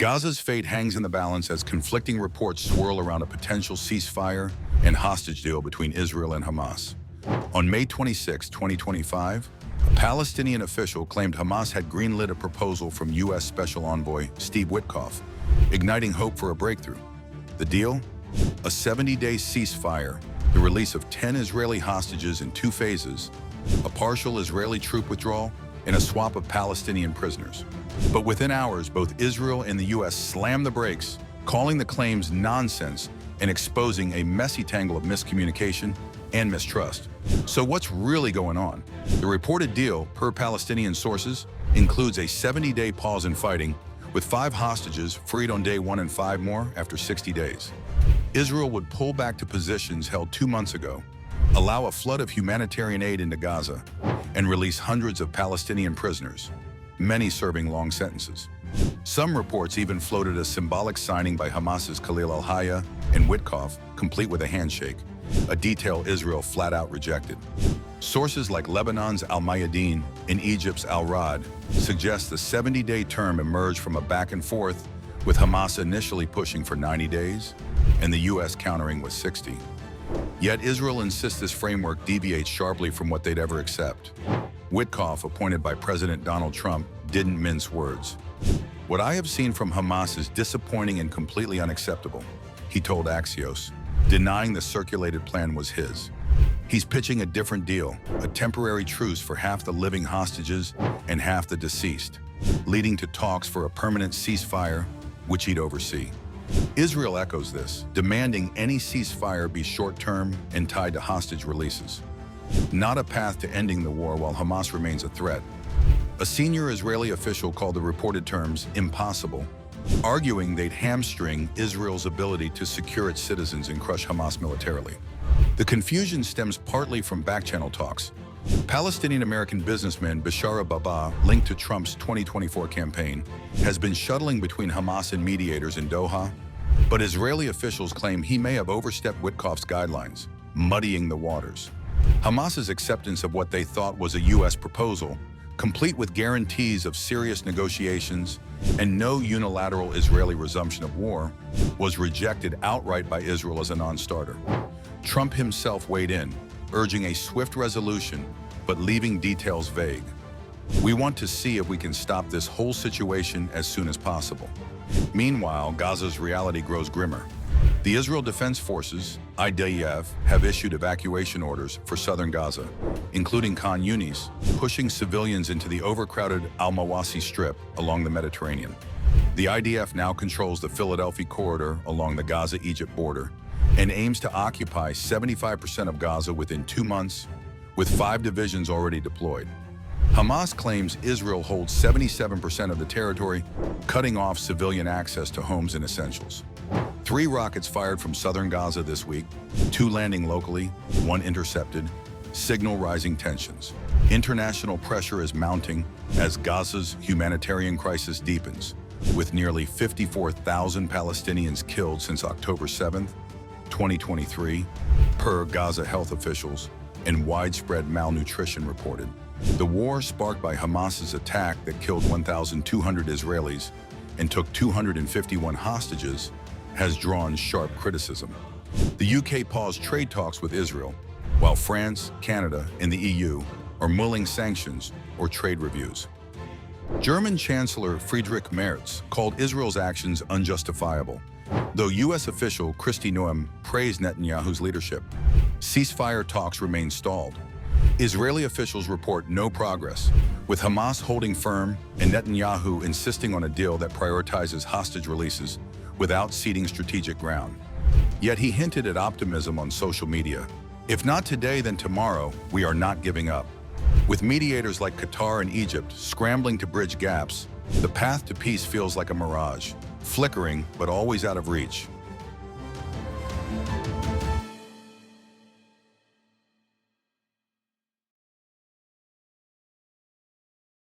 Gaza's fate hangs in the balance as conflicting reports swirl around a potential ceasefire and hostage deal between Israel and Hamas. On May 26, 2025, a Palestinian official claimed Hamas had greenlit a proposal from U.S. Special Envoy Steve Witkoff, igniting hope for a breakthrough. The deal? A 70-day ceasefire, the release of 10 Israeli hostages in 2 phases, a partial Israeli troop withdrawal, and a swap of Palestinian prisoners. But within hours, both Israel and the U.S. slammed the brakes, calling the claims nonsense and exposing a messy tangle of miscommunication and mistrust. So what's really going on? The reported deal, per Palestinian sources, includes a 70-day pause in fighting, with 5 hostages freed on day 1 and 5 more after 60 days. Israel would pull back to positions held 2 months ago, allow a flood of humanitarian aid into Gaza, and release hundreds of Palestinian prisoners, many serving long sentences. Some reports even floated a symbolic signing by Hamas's Khalil al-Hayya and Witkoff, complete with a handshake, a detail Israel flat-out rejected. Sources like Lebanon's Al-Mayadeen and Egypt's Al-Rad suggest the 70-day term emerged from a back-and-forth, with Hamas initially pushing for 90 days and the U.S. countering with 60. Yet Israel insists this framework deviates sharply from what they'd ever accept. Witkoff, appointed by President Donald Trump, didn't mince words. "What I have seen from Hamas is disappointing and completely unacceptable," he told Axios, denying the circulated plan was his. He's pitching a different deal, a temporary truce for half the living hostages and half the deceased, leading to talks for a permanent ceasefire, which he'd oversee. Israel echoes this, demanding any ceasefire be short-term and tied to hostage releases, not a path to ending the war while Hamas remains a threat. A senior Israeli official called the reported terms impossible, arguing they'd hamstring Israel's ability to secure its citizens and crush Hamas militarily. The confusion stems partly from back-channel talks. Palestinian-American businessman Bishara Baba, linked to Trump's 2024 campaign, has been shuttling between Hamas and mediators in Doha, but Israeli officials claim he may have overstepped Witkoff's guidelines, muddying the waters. Hamas's acceptance of what they thought was a U.S. proposal, complete with guarantees of serious negotiations and no unilateral Israeli resumption of war, was rejected outright by Israel as a non-starter. Trump himself weighed in, urging a swift resolution, but leaving details vague. "We want to see if we can stop this whole situation as soon as possible." Meanwhile, Gaza's reality grows grimmer. The Israel Defense Forces, IDF, have issued evacuation orders for southern Gaza, including Khan Yunis, pushing civilians into the overcrowded Al-Mawasi Strip along the Mediterranean. The IDF now controls the Philadelphia corridor along the Gaza-Egypt border and aims to occupy 75% of Gaza within 2 months, with 5 divisions already deployed. Hamas claims Israel holds 77% of the territory, cutting off civilian access to homes and essentials. 3 rockets fired from southern Gaza this week, 2 landing locally, 1 intercepted, signal rising tensions. International pressure is mounting as Gaza's humanitarian crisis deepens, with nearly 54,000 Palestinians killed since October 7th, 2023, per Gaza health officials, and widespread malnutrition reported. The war, sparked by Hamas's attack that killed 1,200 Israelis and took 251 hostages, has drawn sharp criticism. The UK paused trade talks with Israel, while France, Canada, and the EU are mulling sanctions or trade reviews. German Chancellor Friedrich Merz called Israel's actions unjustifiable, though U.S. official Kristi Noem praised Netanyahu's leadership. Ceasefire talks remain stalled. Israeli officials report no progress, with Hamas holding firm and Netanyahu insisting on a deal that prioritizes hostage releases without ceding strategic ground. Yet he hinted at optimism on social media. "If not today, then tomorrow, we are not giving up." With mediators like Qatar and Egypt scrambling to bridge gaps, the path to peace feels like a mirage, flickering but always out of reach.